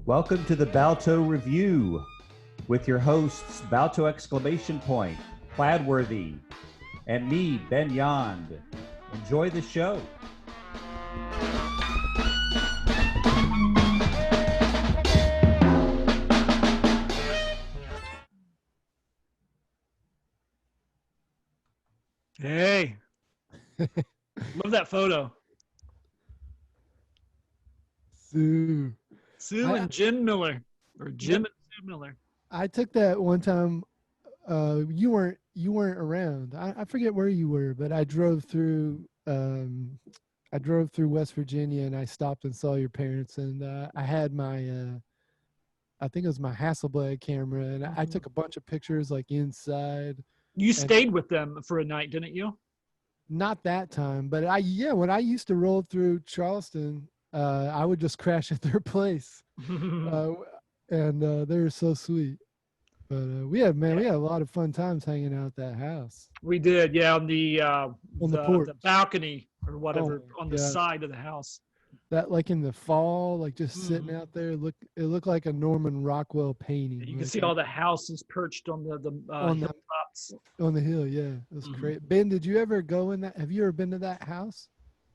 Welcome to the Balto Revue with your hosts Balto exclamation point, Cladworthy, and me, Ben Yond. Enjoy the show. Hey, love that photo. Sue. Sue and Jim Miller, or Jim and Sue Miller. I took that one time. You weren't around. I forget where you were, but I drove through. I drove through West Virginia, and I stopped and saw your parents. And I had my, I think it was my Hasselblad camera, and I took a bunch of pictures like inside. You stayed with them for a night, didn't you? Not that time, but when I used to roll through Charleston, I would just crash at their place, and they were so sweet. But we had a lot of fun times hanging out at that house. We did, yeah, on the porch, the balcony or whatever, on the side of the house. That like in the fall, like just sitting out there, it looked like a Norman Rockwell painting. You can see all the houses perched on the hilltops. On the hill, yeah, it was great. Ben, did you ever go in that? Have you ever been to that house?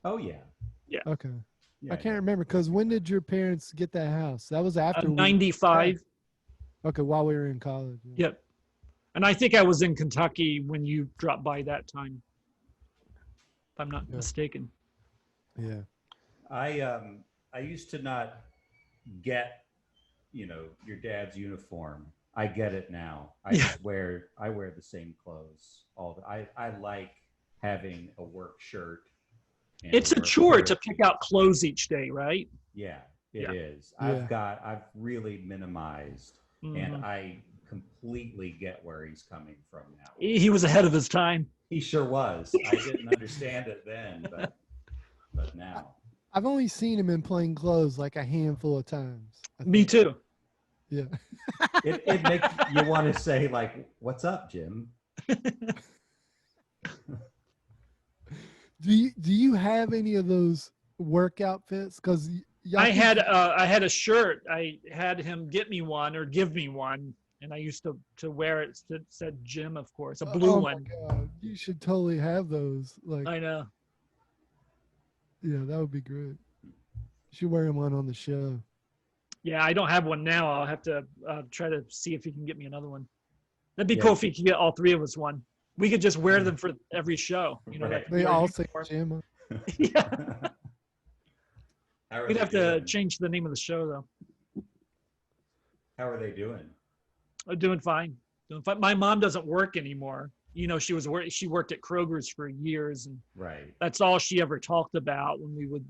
Oh yeah. Yeah. Okay. Yeah, I can't remember because when did your parents get that house? That was after 95. Okay, while we were in college. Yeah. Yep. And I think I was in Kentucky when you dropped by that time, if I'm not mistaken. Yeah. I used to not get, your dad's uniform. I get it now. I wear the same clothes I like having a work shirt. It's a chore to pick out clothes each day, right? Yeah, it is. Yeah. I've really minimized, and I completely get where he's coming from now. He was ahead of his time. He sure was. I didn't understand it then, but now. I've only seen him in plain clothes like a handful of times. Me too. Yeah. It makes you want to say, like, what's up, Jim? Do you have any of those work outfits? Because I had a shirt. I had him get me one or give me one, and I used to wear it. It said Jim, of course, a blue one. Oh my God. You should totally have those. Like, I know. Yeah, that would be great. You should wear one on the show. Yeah, I don't have one now. I'll have to try to see if he can get me another one. That'd be cool if he could get all three of us one. We could just wear them for every show. Right. They all say Jim. Yeah. We'd have to change the name of the show, though. How are they doing? Doing fine. My mom doesn't work anymore. She worked at Kroger's for years, and that's all she ever talked about when we would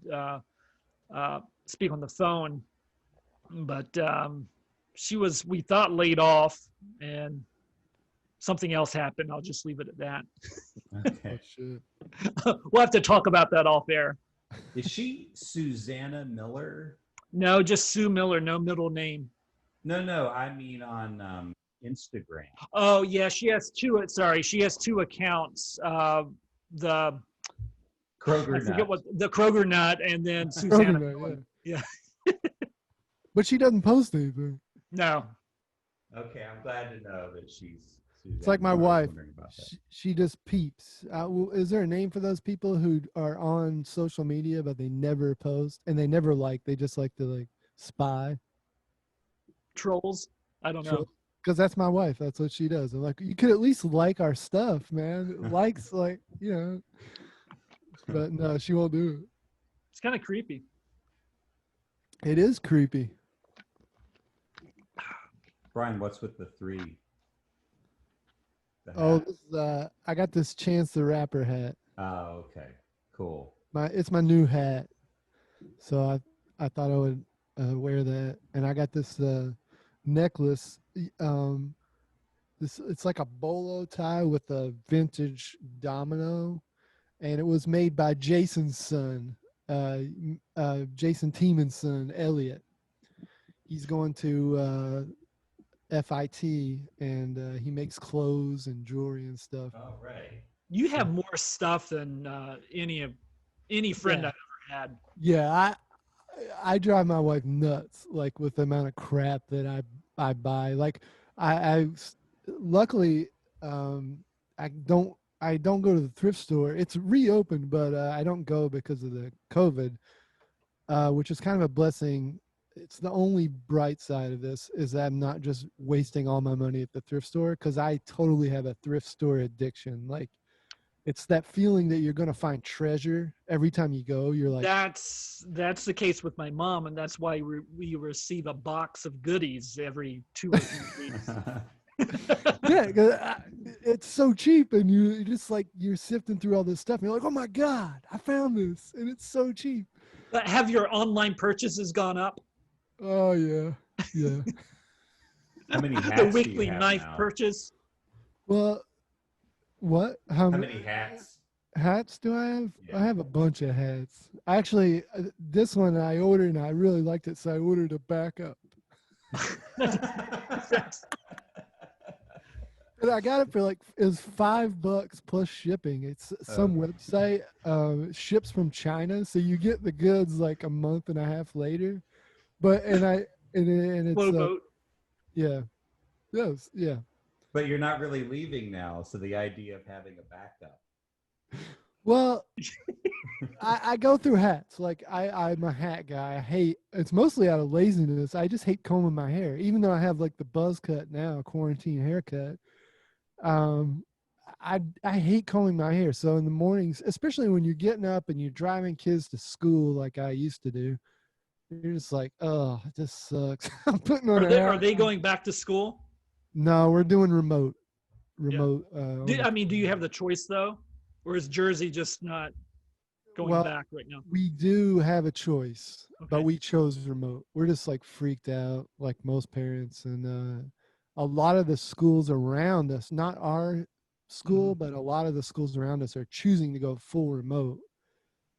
speak on the phone. But we thought, laid off, and something else happened. I'll just leave it at that. Okay. We'll have to talk about that off air. Is she Susanna Miller? No, just Sue Miller, no middle name. No, I mean on Instagram. Oh yeah, she has two accounts. The Kroger I forget Nut. what the Kroger Nut, and then Susanna. Nut, yeah. But she doesn't post anything. No. Okay, I'm glad to know that she's Susanna. It's like my wife. She just peeps. Is there a name for those people who are on social media but they never post and they never they just like to spy? Trolls? I don't know. Because that's my wife. That's what she does. I'm like, you could at least like our stuff, man. Likes, but no, she won't do it. It's kind of creepy. It is creepy. Brian, what's with the three? I got this Chance the Rapper hat. Oh, okay. Cool. It's my new hat. So I thought I would wear that. And I got this necklace. It's like a bolo tie with a vintage domino, and it was made by Jason's son, Jason Tieman's son, Elliot. He's going to FIT, and he makes clothes and jewelry and stuff. Oh, right. You have more stuff than any friend I've ever had. Yeah, I drive my wife nuts, like with the amount of crap that I buy. Like luckily, um, I don't go to the thrift store. It's reopened, but I don't go because of the COVID, which is kind of a blessing. It's the only bright side of this is that I'm not just wasting all my money at the thrift store, because I totally have a thrift store addiction. Like, it's that feeling that you're going to find treasure every time you go. You're like, That's the case with my mom, and that's why we receive a box of goodies every 2 or 3 weeks. yeah, 'cause it's so cheap, and you just like, you're sifting through all this stuff, and you're like, oh my god, I found this, and it's so cheap. But have your online purchases gone up? Oh yeah, yeah. How many hats The do weekly you have knife now? purchase. Well, what? How many hats? Hats do I have? Yeah. I have a bunch of hats. Actually, this one I ordered and I really liked it, so I ordered a backup. But I got it for like, it was $5 plus shipping. It's some website ships from China, so you get the goods like a month and a half later. But and it's Flow boat. yeah, yes, yeah. But you're not really leaving now, so the idea of having a backup. Well, I go through hats. Like I'm a hat guy. I hate, it's mostly out of laziness. I just hate combing my hair, even though I have like the buzz cut now, quarantine haircut. Um, I hate combing my hair. So in the mornings, especially when you're getting up and you're driving kids to school, like I used to do, you're just like, oh, this sucks. I'm putting on Are they going back to school? No, we're doing remote. Do you have the choice though, or is Jersey just not going back right now? We do have a choice, Okay. but we chose remote. We're just like freaked out, like most parents, and a lot of the schools around us, not our school, but a lot of the schools around us are choosing to go full remote.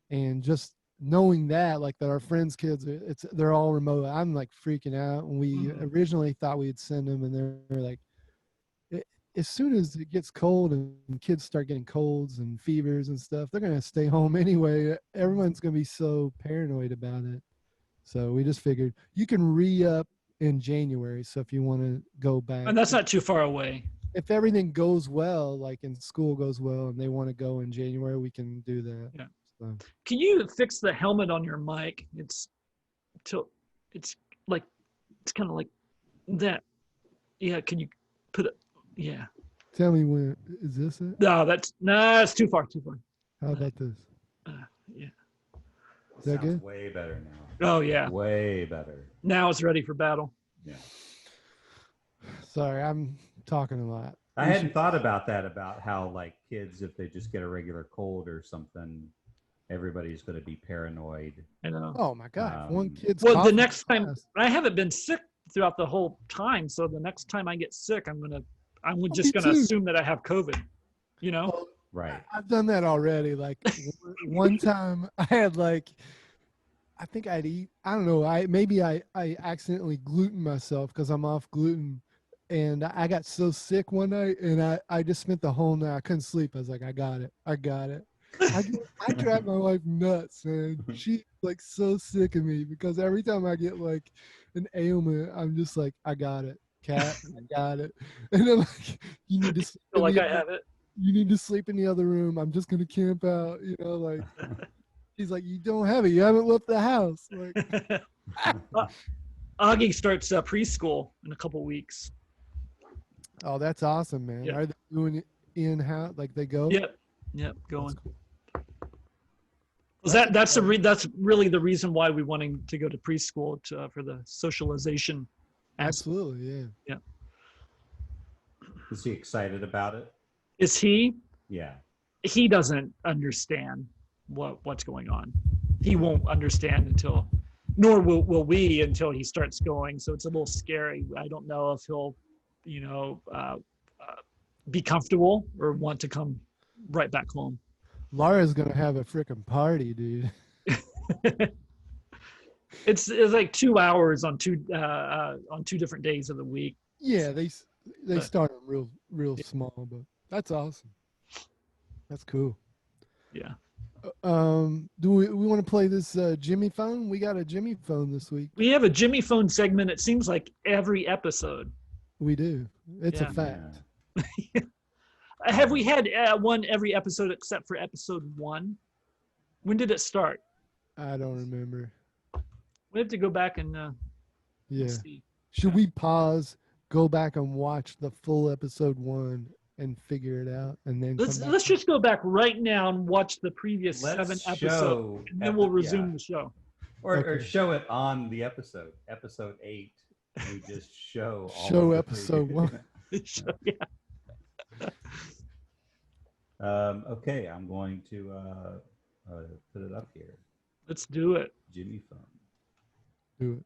And just knowing that, like that, our friends' kids, they're all remote. I'm like freaking out. And we originally thought we'd send them, and they're like, as soon as it gets cold and kids start getting colds and fevers and stuff, they're going to stay home anyway. Everyone's going to be so paranoid about it. So we just figured you can re-up in January. So if you want to go back. And that's not too far away. If everything goes well, like in school goes well, and they want to go in January, we can do that. Yeah. So. Can you fix the helmet on your mic? It's kind of like that. Yeah. Can you put it? Yeah. Tell me when. Is this it? No, it's too far. How about this? Yeah. Is that good? Way better now. Oh yeah. Way better. Now it's ready for battle. Yeah. Sorry, I'm talking a lot. I hadn't thought about that, about how like kids, if they just get a regular cold or something, everybody's going to be paranoid. I know. Oh my God. One kid's the next time, I haven't been sick throughout the whole time. So the next time I get sick, I'm just going to assume that I have COVID, you know? Well, right. I've done that already. Like one time I had like, I think I'd eat, I don't know. I accidentally gluten myself because I'm off gluten. And I got so sick one night, and I just spent the whole night. I couldn't sleep. I was like, I got it. I drive my wife nuts, man. She's like so sick of me because every time I get like an ailment, I'm just like, I got it, cat. I got it. And then like, you need to sleep I have it. You need to sleep in the other room. I'm just gonna camp out. You know, like she's like, you don't have it. You haven't left the house. Like, Augie starts preschool in a couple weeks. Oh, that's awesome, man. Yeah. Are they doing it in-house? Like they go? Yep, going. That's cool. That's really the reason why we wanting to go to preschool for the socialization. Absolutely, yeah. Is he excited about it? Is he? Yeah. He doesn't understand what's going on. He won't understand nor will we until he starts going. So it's a little scary. I don't know if he'll, be comfortable or want to come right back home. Laura's gonna have a freaking party, dude. It's like 2 hours on two different days of the week. Yeah, they start them real small, but that's awesome. That's cool. Yeah. Do we want to play this Jimmy phone? We got a Jimmy phone this week. We have a Jimmy phone segment. It seems like every episode. We do. It's a Yeah. fact. Have we had one every episode except for episode 1? When did it start? I don't remember. We have to go back and Yeah. see. Should we pause, go back and watch the full episode 1 and figure it out, and then Let's just go back right now and watch the previous 7 episodes, and then we'll resume the show. Or show it on the episode 8. We just show episode 1. Yeah. Okay, I'm going to put it up here. Let's do it. Jimmy phone. Do it.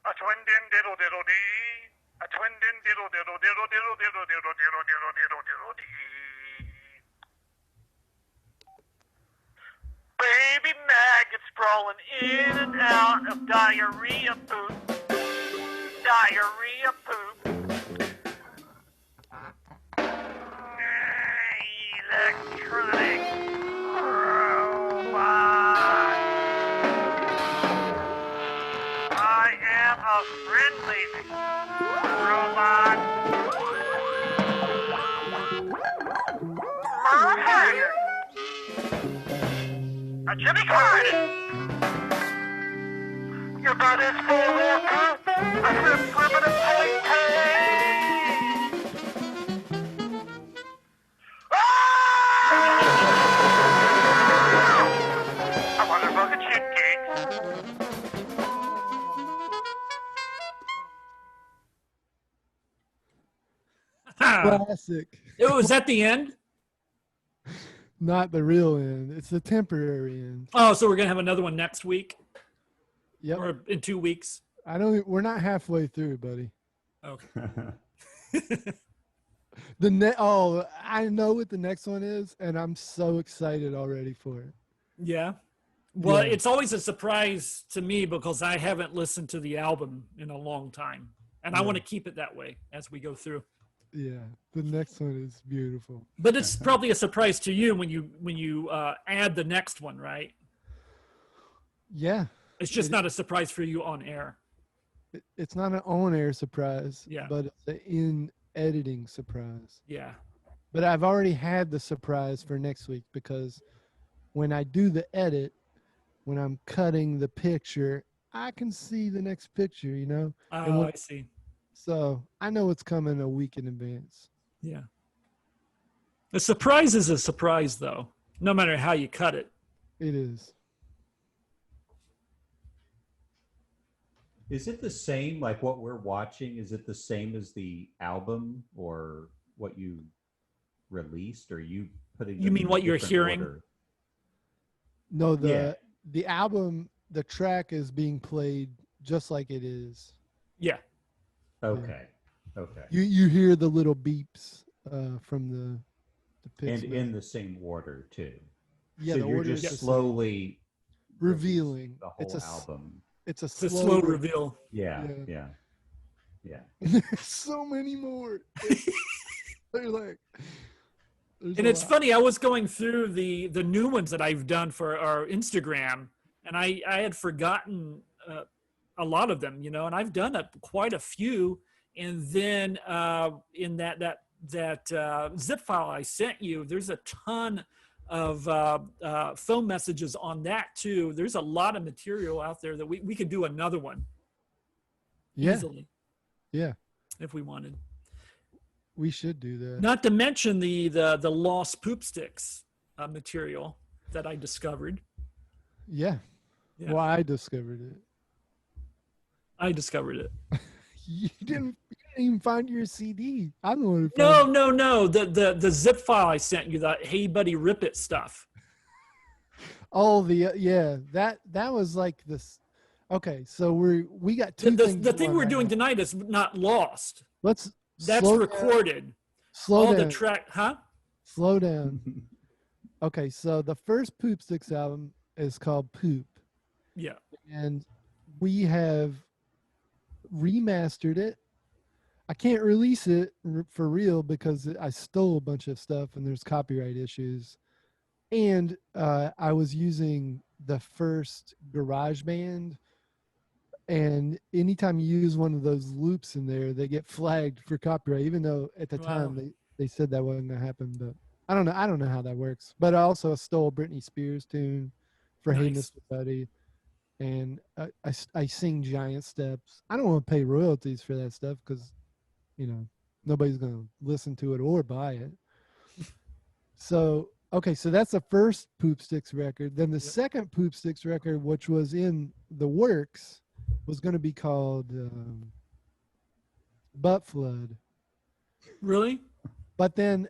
A twin-din diddle-diddle-dee. A twin-din diddle-diddle-diddle-diddle-diddle-diddle-diddle-diddle-dee. Baby maggots sprawling in and out of diarrhea poop. Diarrhea poop. Electronic robot. I am a friendly robot. Merle Haggard. A Jimmy Carter. Your butt is full of poop. A primitive I want a bucket of shit cakes. Classic. Oh, is that the end? Not the real end. It's the temporary end. Oh, so we're gonna have another one next week Yep. or in 2 weeks? We're not halfway through, buddy. Okay. I know what the next one is, and I'm so excited already for it. Yeah. Well, Yeah. it's always a surprise to me because I haven't listened to the album in a long time, and I want to keep it that way as we go through. Yeah, the next one is beautiful. But it's probably a surprise to you when you add the next one, right? Yeah, It's just not a surprise for you on air. it's not an on-air surprise, Yeah. but it's an in-editing surprise. Yeah. But I've already had the surprise for next week because when I do the edit, when I'm cutting the picture, I can see the next picture, you know? Oh, I see. So I know it's coming a week in advance. Yeah. A surprise is a surprise, though, no matter how you cut it. It is. Is it the same, like what we're watching? Is it the same as the album or what you released? Or you putting? You mean what you're hearing? Order? No, the album, the track is being played just like it is. Yeah. Okay. Okay. You hear the little beeps from the picture. And in the same order too. Yeah, so the you're order just is the same. slowly Revealing the whole it's album. It's a It's a slow, slow reveal. Yeah. Yeah. Yeah. There's so many more. They're like, And it's funny, I was going through the new ones that I've done for our Instagram, and I had forgotten a lot of them, you know, and I've done quite a few. And then in that zip file I sent you, there's a ton of phone messages on that too. There's a lot of material out there that we could do another one easily. Yeah, if we wanted. we should do that. Not to mention the lost poop sticks material that I discovered. Yeah. Yeah. Well, I discovered it. I discovered it. You didn't even find your CD. I'm the one who found No. The zip file I sent you, the Hey Buddy Rip It stuff. Oh, that was like this. Okay, so we got two The, things. the thing going we're right doing now. tonight is not lost. Let's That's slow recorded. Down, slow All down. the track, huh? Slow down. Okay, so the first Poop Sticks album is called Poop. Yeah. And we have remastered it. I can't release it for real because I stole a bunch of stuff and there's copyright issues. And I was using the first GarageBand, and anytime you use one of those loops in there, they get flagged for copyright, even though at the time they said that wasn't gonna happen. But I don't know how that works. But I also stole Britney Spears tune for Hey Mr. Buddy, and I sing Giant Steps. I don't want to pay royalties for that stuff because nobody's gonna listen to it or buy it. So okay, so that's the first Poop Sticks record. Then the second Poop Sticks record, which was in the works, was going to be called Butt Flood. Really? But then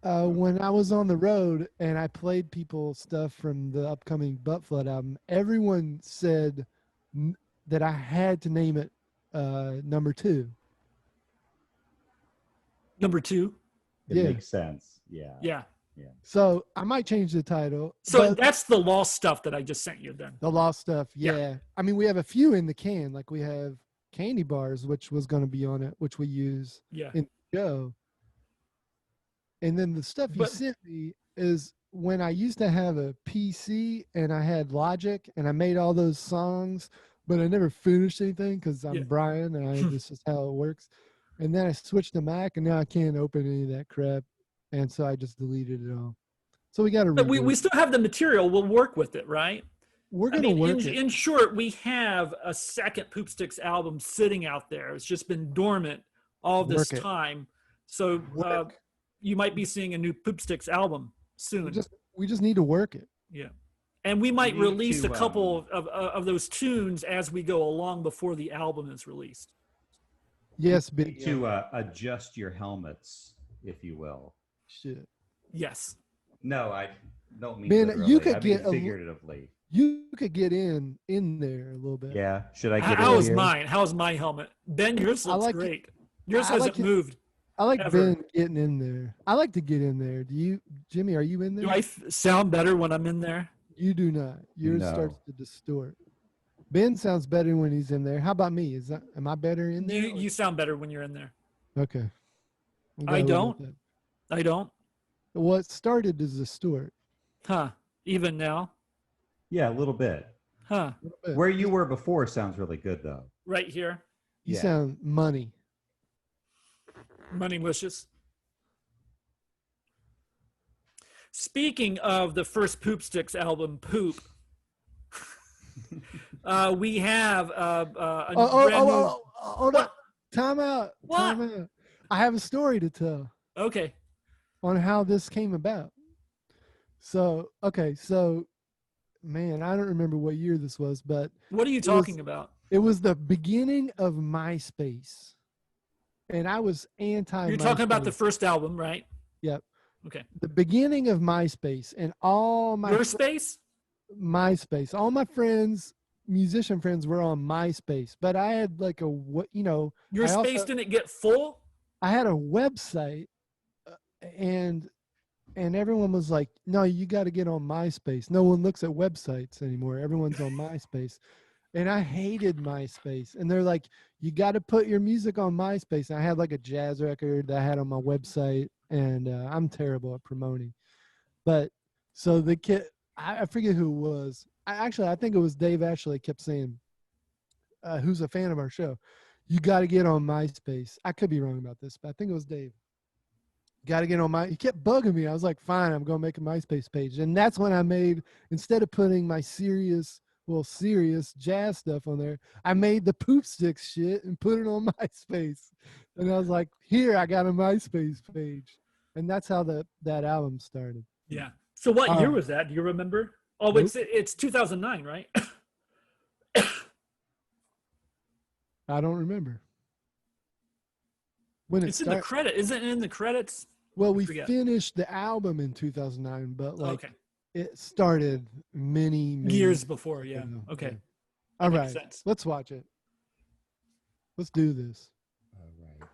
when I was on the road and I played people stuff from the upcoming Butt Flood album, everyone said that I had to name it number 2. Number 2? It makes sense. Yeah. Yeah. Yeah. So I might change the title. So that's the lost stuff that I just sent you then. The lost stuff, yeah. I mean, we have a few in the can. Like we have Candy Bars, which was going to be on it, which we use in the show. And then the stuff you sent me is when I used to have a PC and I had Logic and I made all those songs, but I never finished anything because I'm Brian and this is how it works. And then I switched to Mac and now I can't open any of that crap. And so I just deleted it all. So we got to. But we still have the material. We'll work with it, right? We're going to work it. In short, we have a second Poop Sticks album sitting out there. It's just been dormant all this time. So you might be seeing a new Poop Sticks album soon. We just need to work it. Yeah. And we might release a couple of those tunes as we go along before the album is released. Yes, to adjust your helmets, if you will. Shit. Yes. No, I don't mean Ben, literally. you could I get mean figuratively. You could get in there a little bit. Yeah. Should I get How's mine? How's my helmet? Ben, yours looks great. Yours hasn't moved. I like Ben getting in there. I like to get in there. Do you, Jimmy, are you in there? Do I sound better when I'm in there? You do not. Yours starts to distort. Ben sounds better when he's in there. How about me? Am I better in there? You sound better when you're in there. Okay. I don't. I don't. What started as a Stewart. Huh. Even now? Yeah, a little bit. Huh. Where you were before sounds really good, though. Right here. You sound money. Moneylicious. Speaking of the first Poop Sticks album, Poop, we have a hold up. Time out. What? Time out. I have a story to tell. Okay. On how this came about. So, man, I don't remember what year this was, but what are you talking about? It was the beginning of MySpace. And I was anti-MySpace. You're talking about the first album, right? Yep. Okay. The beginning of MySpace and all my MySpace? MySpace. All my friends, musician friends were on MySpace, but I had like your space didn't get full? I had a website and everyone was like, no, you got to get on MySpace. No one looks at websites anymore. Everyone's on MySpace. And I hated MySpace. And they're like, you got to put your music on MySpace. And I had like a jazz record that I had on my website. And I'm terrible at promoting. But so the kid, I forget who it was. I think it was Dave Ashley kept saying, who's a fan of our show, you got to get on MySpace. I could be wrong about this, but I think it was Dave. Got to get on he kept bugging me. I was like, fine, I'm going to make a MySpace page. And that's when I made, instead of putting my serious jazz stuff on there, I made the Poop Sticks shit and put it on MySpace. And I was like, here, I got a MySpace page. And that's how that album started. Yeah. So what year was that? Do you remember? Oh, nope. It's 2009, right? I don't remember. When it's in the credit. Isn't it in the credits? Well, we finished the album in 2009, but okay. It started many years before. Yeah. Okay. All Makes right, sense. let's watch it. Let's do this. All right.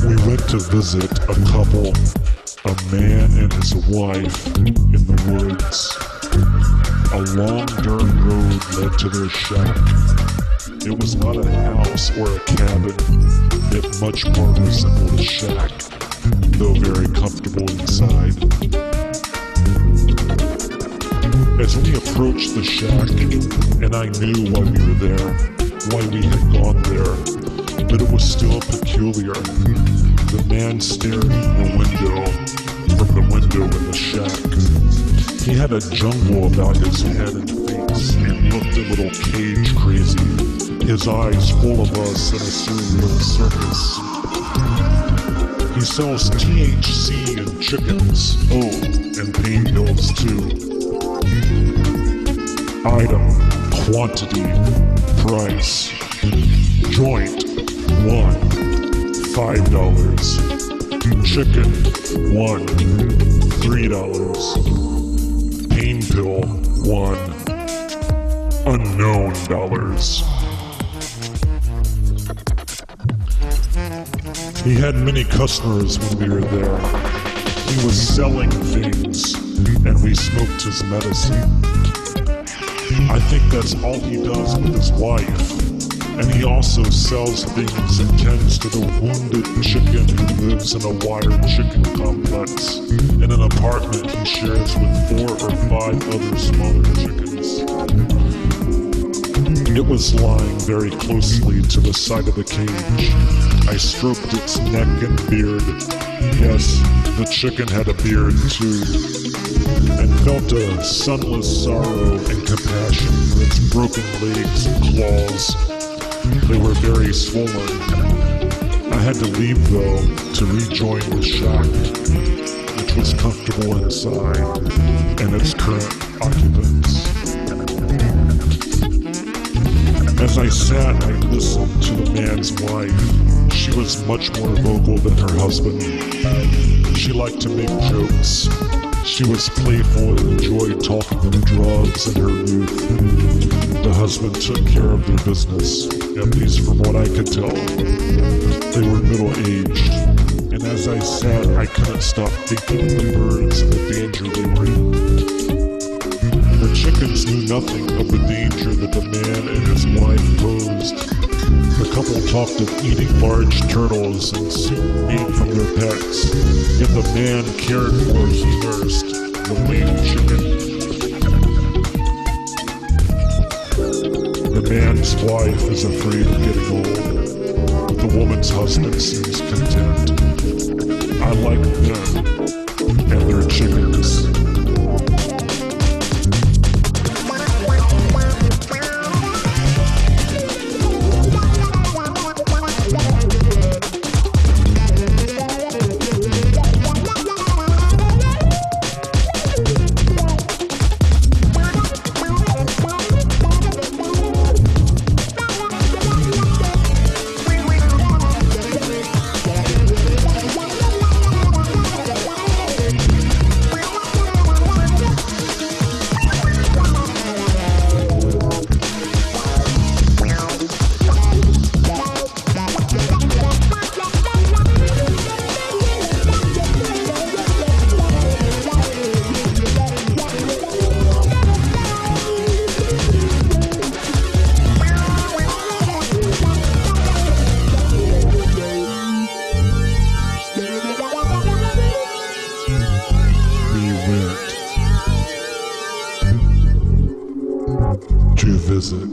We went to visit a couple, a man and his wife, in the woods. A long dirt road led to their shack. It was not a house or a cabin. It much more resembled a shack, though very comfortable inside. As we approached the shack, and I knew why we were there, why we had gone there, but it was still peculiar. The man stared from the window in the shack. He had a jungle about his head and face and looked a little cage crazy, his eyes full of us in a surreal circus. He sells THC and chickens, and pain pills too. Item, quantity, price. Joint, $1, $5. Chicken, $1, $3. Pain pill, $1, unknown dollars. He had many customers when we were there. He was selling things, and we smoked his medicine. I think that's all he does with his wife. And he also sells things and tends to the wounded chicken who lives in a wired chicken complex in an apartment he shares with 4 or 5 other smaller chickens. It was lying very closely to the side of the cage. I stroked its neck and beard. Yes, the chicken had a beard too. And felt a sunless sorrow and compassion for its broken legs and claws. They were very swollen. I had to leave though to rejoin the shack, which was comfortable inside, and its current occupants. As I sat, I listened to the man's wife. She was much more vocal than her husband. She liked to make jokes. She was playful and enjoyed talking of drugs in her youth. The husband took care of their business, at least from what I could tell. They were middle-aged, and as I sat, I couldn't stop thinking of the birds and the danger they were in. The chickens knew nothing of the danger that the man and his wife posed. The couple talked of eating large turtles and soup made from their pets, yet the man cared for, he nursed, the lame chicken. The man's wife is afraid of getting old, but the woman's husband seems content. I like them and their chickens. Visit.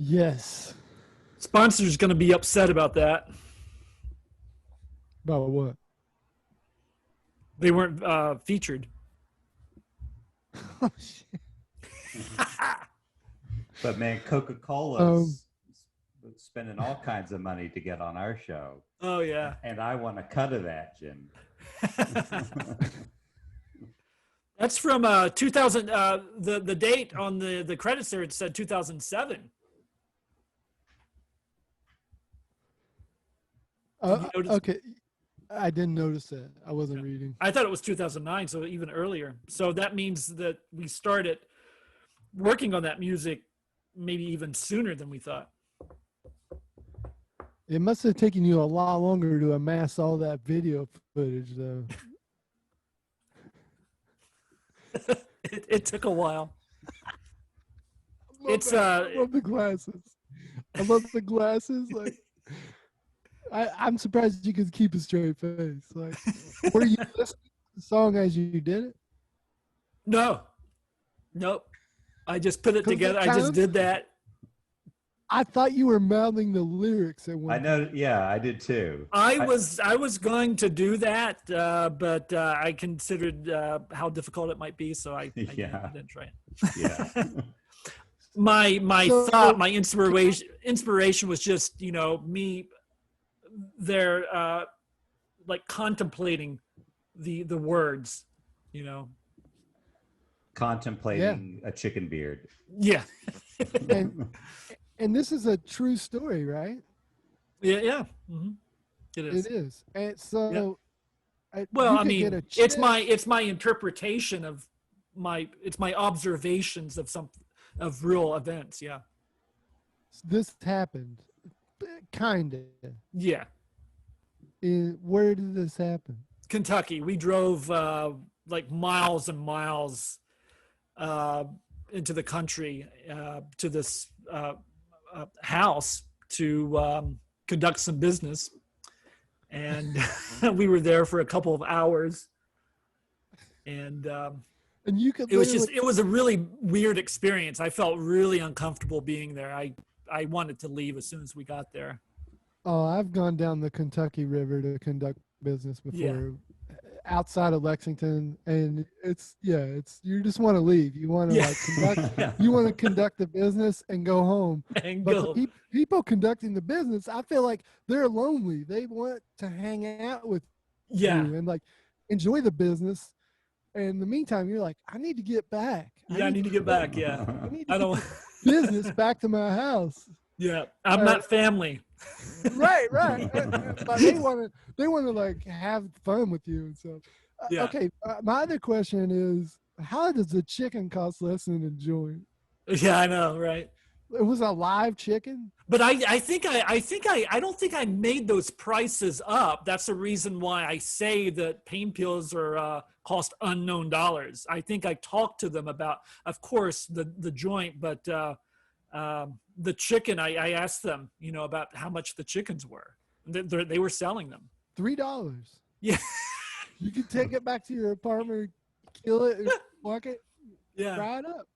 Yes. Sponsor's going to be upset about that. About what? They weren't featured. Oh, shit. But man, Coca-Cola's spending all kinds of money to get on our show. Oh yeah. And I want a cut of that, Jim. That's from 2000. The date on the credits there, it said 2007. Okay. I didn't notice that. I wasn't reading. I thought it was 2009, so even earlier. So that means that we started working on that music maybe even sooner than we thought. It must have taken you a lot longer to amass all that video footage, though. It took a while. I love the glasses. I love the glasses. Like, I'm surprised you could keep a straight face. Like, were you listening to the song as you did it? No, nope. I just put it together. I just did that. I thought you were mouthing the lyrics at one I know. Yeah, I did too. I was going to do that, but I considered how difficult it might be, so I didn't try it. Yeah. my inspiration was just, me there, like contemplating the words, Contemplating a chicken beard. Yeah. And this is a true story, right? Yeah. Mm-hmm. It is. It is. And so, well, I mean, it's my interpretation of it's my observations of real events. Yeah. This happened, kind of. Yeah. Where did this happen? Kentucky. We drove like miles and miles into the country to this house to conduct some business, and we were there for a couple of hours, and you could. It was a really weird experience. I felt really uncomfortable being there. I wanted to leave as soon as we got there. Oh, I've gone down the Kentucky River to conduct business before, outside of Lexington, and it's you just want to leave. You want to conduct. You want to conduct the business and go home. But the people conducting the business, I feel like they're lonely. They want to hang out with you and like enjoy the business. And in the meantime, you're like, I need to get back. I need to get back. Yeah, I don't business back to my house. Yeah, I'm not family. Right. But they want to like have fun with you and stuff. Okay, my other question is, how does a chicken cost less than a joint? Yeah, I know, right? It was a live chicken. But I don't think I made those prices up. That's the reason why I say that pain pills are cost unknown dollars. I think I talked to them about, of course, the joint, but the chicken, I asked them, about how much the chickens were. They were selling them. $3. Yeah. You can take it back to your apartment, kill it, and walk it, fry it up.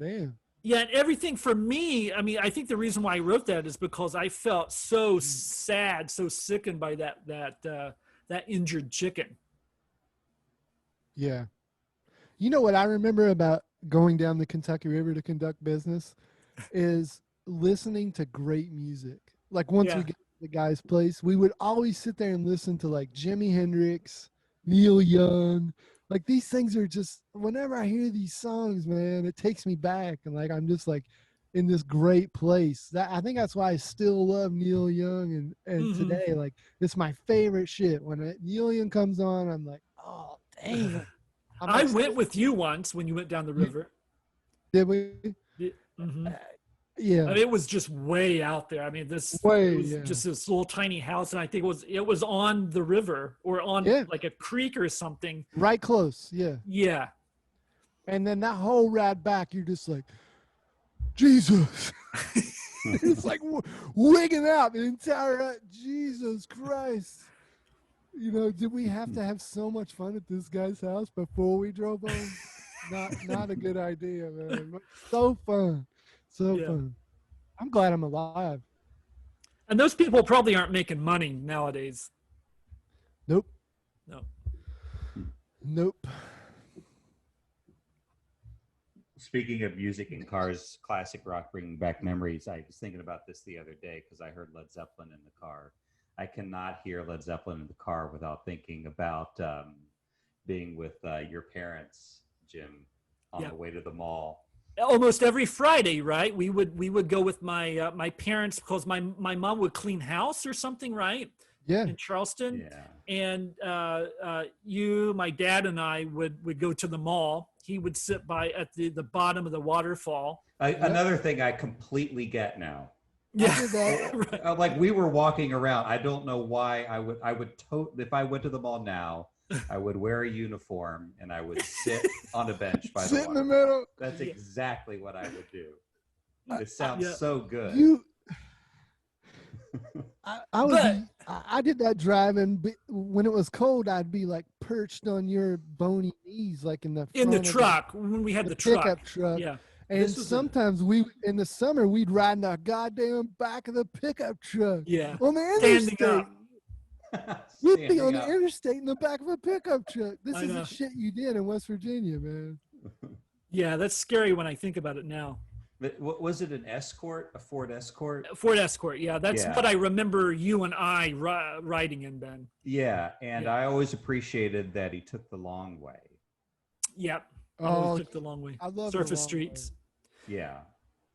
Damn. Yeah, and everything for me, I mean, I think the reason why I wrote that is because I felt so sad, so sickened by that injured chicken. Yeah. You know what I remember about going down the Kentucky River to conduct business is listening to great music. Like once we get to the guy's place, we would always sit there and listen to like Jimi Hendrix, Neil Young. Like these things are just, whenever I hear these songs, man, it takes me back. And like, I'm just like in this great place. I think that's why I still love Neil Young. And today, like, it's my favorite shit. When Neil Young comes on, I'm like, oh, dang. I went with you once when you went down the river. Did we? Mm-hmm. Yeah. I mean, it was just way out there. I mean, just this little tiny house, and I think it was on the river or on like a creek or something. Right close, yeah. Yeah. And then that whole ride back, you're just like, Jesus. It's like wigging out the entire ride. Jesus Christ. Did we have to have so much fun at this guy's house before we drove home? Not a good idea, man. So fun. So fun. I'm glad I'm alive. And those people probably aren't making money nowadays. Nope. No. Nope. Speaking of music and cars, classic rock bringing back memories. I was thinking about this the other day because I heard Led Zeppelin in the car. I cannot hear Led Zeppelin in the car without thinking about being with your parents, Jim, on the way to the mall. Almost every Friday, right? We would go with my my parents because my mom would clean house or something, right? Yeah. In Charleston. Yeah. And my dad and I would go to the mall. He would sit at the bottom of the waterfall. Another thing I completely get now. Yeah. Right. Like we were walking around. I don't know why if I went to the mall now, I would wear a uniform and I would sit on a bench by the water. Sit in the middle. That's exactly what I would do. It sounds so good. I did that driving, but when it was cold, I'd be like perched on your bony knees, like in the truck when we had the pickup truck. Yeah. And sometimes in the summer, we'd ride in the goddamn back of the pickup truck. Yeah. On the interstate. We'd be on the interstate in the back of a pickup truck. This is the shit you did in West Virginia, man. Yeah, that's scary when I think about it now. Was it an Escort, a Ford Escort? Ford Escort, yeah. That's what I remember you and I riding in, Ben. Yeah, and I always appreciated that he took the long way. Yep. Took the long way. I love surface streets. Way. Yeah.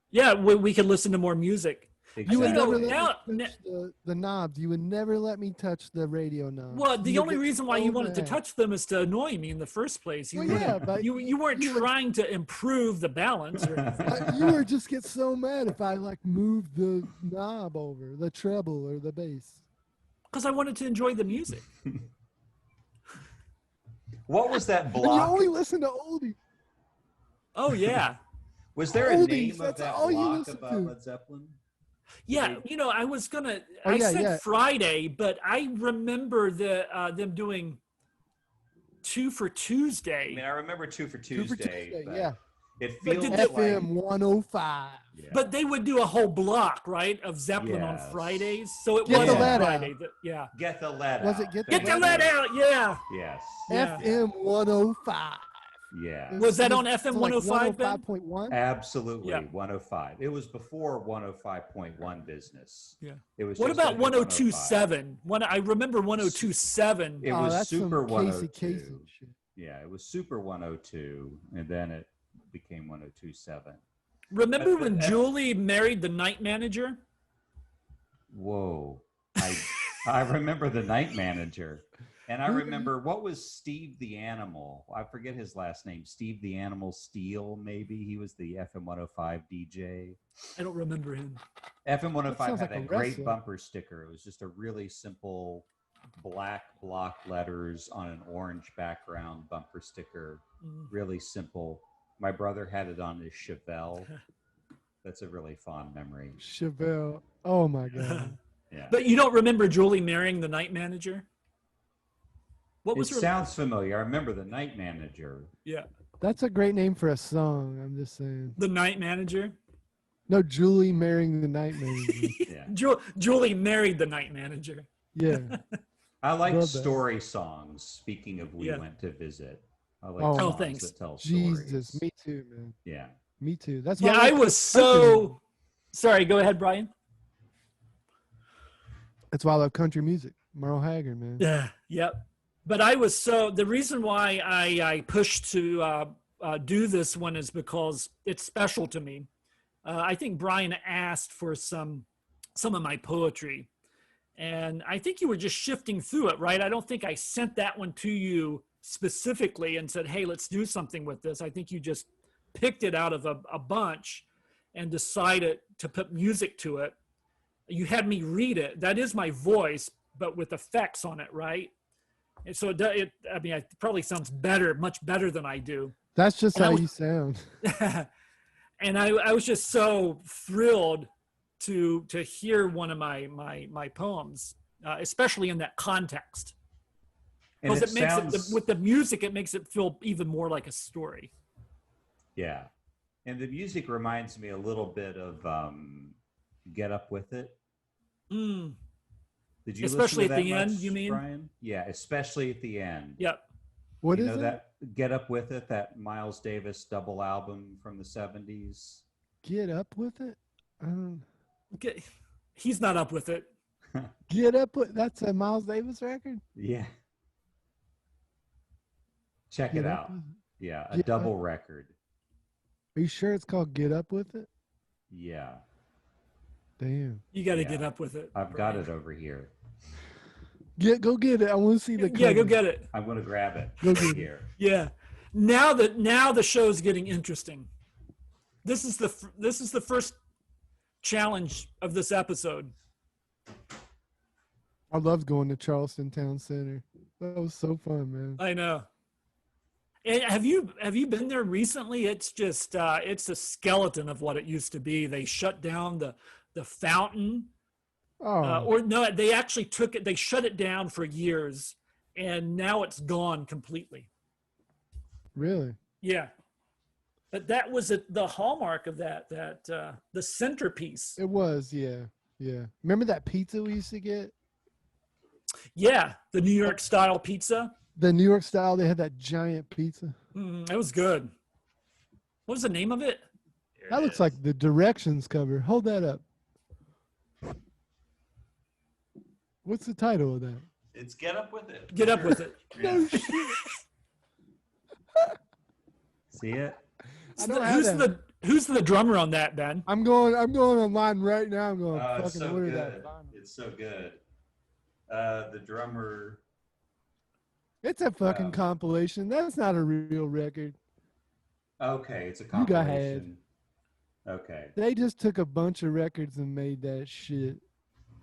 Yeah, we could listen to more music. Exactly. You would never let me touch the knobs. You would never let me touch the radio knobs. Well, the only reason why you wanted to touch them is to annoy me in the first place. You weren't trying to improve the balance. Or anything. You would just get so mad if I like moved the knob over, the treble or the bass. Because I wanted to enjoy the music. What was that block? And you only listen to oldies. Oh, yeah. Was there a name of that block about Led Zeppelin? Yeah, I was gonna. I said Friday, but I remember them doing 2 for Tuesday. I mean, I remember 2 for Tuesday. Yeah. It feels like FM 105. Yeah. But they would do a whole block, right, of Zeppelin on Fridays. So it was on Friday. Yeah. Get the lead out. Was it Get the lead out? Yeah. Yes. FM 105. Yeah. Was that on FM 105? Like 105.1? Absolutely. 105. It was before 105.1 business. Yeah. It was. What about 102.7? I remember 102.7. It was Super 102. Casey shit. Yeah, it was Super 102, and then it became 102.7. Remember when Julie married the night manager? Whoa. I remember the night manager. And I remember, what was Steve the Animal? I forget his last name. Steve the Animal Steele, maybe. He was the FM 105 DJ. I don't remember him. FM 105 had that great bumper sticker. It was just a really simple black block letters on an orange background bumper sticker. Really simple. My brother had it on his Chevelle. That's a really fond memory. Chevelle. Oh, my God. Yeah. But you don't remember Julie marrying the night manager? What was sounds familiar. I remember the night manager. Yeah. That's a great name for a song. I'm just saying. The night manager? No, Julie marrying the night manager. Yeah. Julie married the night manager. Yeah. I like story songs. Speaking of We Went to Visit. I like songs thanks. that tell stories. Jesus, me too, man. Yeah. Me too. That's why I was so sorry. Go ahead, Brian. That's why I love country music. Merle Haggard, man. Yeah. Yep. But the reason why I pushed to do this one is because it's special to me. I think Brian asked for some of my poetry, and I think you were just shifting through it, right? I don't think I sent that one to you specifically and said, hey, let's do something with this. I think you just picked it out of a bunch and decided to put music to it. You had me read it. That is my voice, but with effects on it, right? And so it probably sounds better, much better than I do. That's just how you sound. And I was just so thrilled to hear one of my poems, especially in that context. Because it makes it, with the music, it makes it feel even more like a story. Yeah. And the music reminds me a little bit of Get Up With It. Mm. Did you Especially listen to at the that end, much, you mean? Brian? Yeah, especially at the end. Yep. What you is know it? that Get Up With It, that Miles Davis double album from the 70s? Get Up With It? Okay. He's not up with it. Get Up With That's a Miles Davis record? Yeah. Check Get it Up out. With It? Yeah, a Get double Up. record. Are you sure it's called Get Up With It? Yeah. Damn. You got to get up with it. I've got it over here. Go get it. I want to see the cover. Yeah, go get it. I'm going to grab it Go right get it. here. Yeah. Now the show's getting interesting. This is the first challenge of this episode. I loved going to Charleston Town Center. That was so fun, man. I know. And have you been there recently? It's just it's a skeleton of what it used to be. They shut down the fountain. Oh, Or no, they actually took it. They shut it down for years, and now it's gone completely. really? Yeah, but that was the hallmark of that the centerpiece. It was, yeah. Remember that pizza we used to get? Yeah, the New York style pizza. The New York style, they had that giant pizza. It was good. What was the name of it? That looks like the directions cover. Hold that up. What's the title of that? It's Get Up With It. Get Up With It. No shit. See it? I don't have that. Who's the drummer on that, Ben? I'm going online right now. I'm going Oh, it's fucking so order good. that. It's so good. The drummer. It's a fucking compilation. That's not a real record. Okay, it's a You got had. compilation. Okay. They just took a bunch of records and made that shit.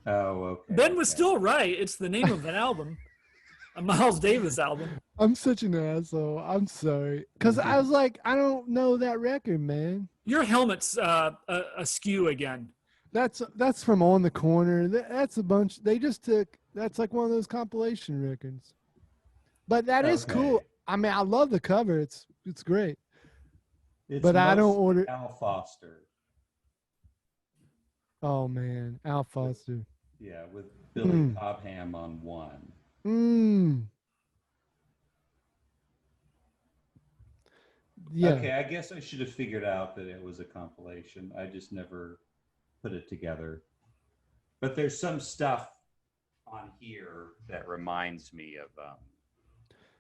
Oh, okay. Ben was okay. still right. It's the name of an album, a Miles Davis album. I'm such an asshole. I'm sorry. Because I was like, I don't know that record, man. Your helmet's askew again. That's from On the Corner. That's a bunch. They just took. That's like one of those compilation records. But that is cool. I mean, I love the cover. It's great. It's but I don't mostly order. Al Foster. Oh man, Al Foster. Yeah, with Billy Cobham on one. Yeah. Okay, I guess I should have figured out that it was a compilation. I just never put it together. But there's some stuff on here that reminds me of.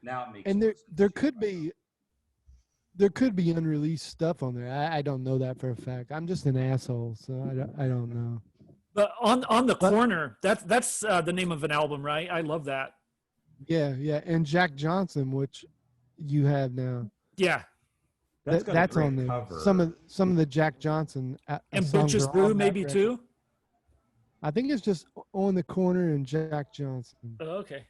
Now it makes. And more sense there to could me. be unreleased stuff on there. I don't know that for a fact. I'm just an asshole, so I don't know. But on the corner, that's the name of an album, right? I love that. Yeah, and Jack Johnson, which you have now. Yeah. That's, got a That's great on there. cover. Some of the Jack Johnson And songs Bitches are Brew on that maybe record. too. I think it's just On the Corner and Jack Johnson. Oh, okay.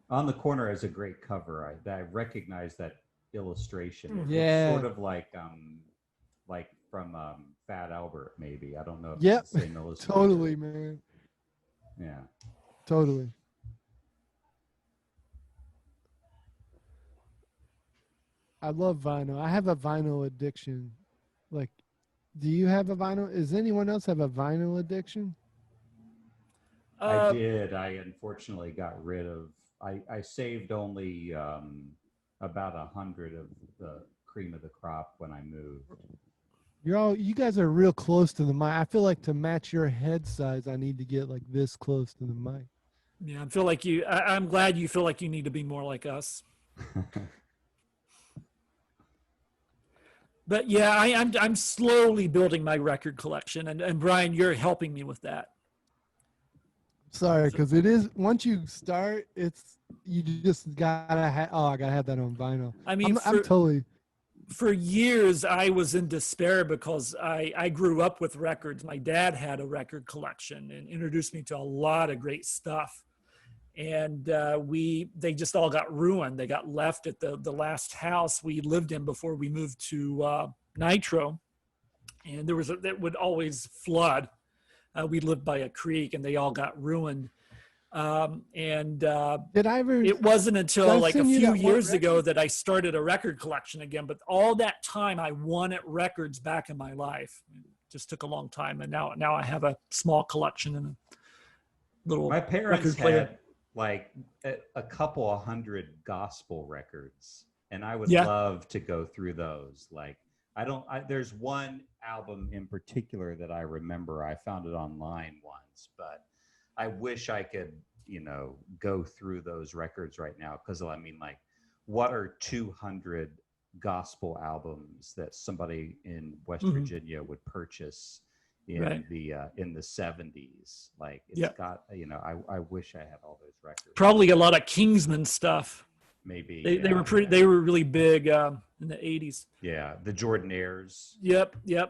On the Corner is a great cover. I recognize that illustration. It Yeah. looks sort of like from Fat Albert, maybe. I don't know if Yep. it's the same illustration. Totally, man. Yeah. Totally. I love vinyl. I have a vinyl addiction. Like, do you have a vinyl? Does anyone else have a vinyl addiction? I did. I unfortunately got rid of. I saved only about 100 of the cream of the crop when I moved. You guys are real close to the mic. I feel like to match your head size, I need to get like this close to the mic. Yeah, I feel like you. I'm glad you feel like you need to be more like us. But yeah, I'm slowly building my record collection, and Brian, you're helping me with that. Sorry, because it is once you start, you just gotta have. Oh, I gotta have that on vinyl. I mean, I'm totally. For years, I was in despair because I grew up with records. My dad had a record collection and introduced me to a lot of great stuff. And they just all got ruined. They got left at the last house we lived in before we moved to Nitro. And that would always flood. We lived by a creek and they all got ruined. Did I ever? It wasn't until like a few years record? ago that I started a record collection again. But all that time I wanted records back in my life. just took a long time. And now I have a small collection and a little My parents record player. had like a couple of hundred gospel records, and I would Yeah. love to go through those. Like, there's one album in particular that I remember. I found it online once, but I wish I could, go through those records right now. Cause I mean, like, what are 200 gospel albums that somebody in West Virginia would purchase in the 70s? Like, it's got, I wish I had all those records. Probably a lot of Kingsman stuff. Maybe they were pretty. They were really big in the 80s. Yeah, the Jordanaires. Yep. Yeah.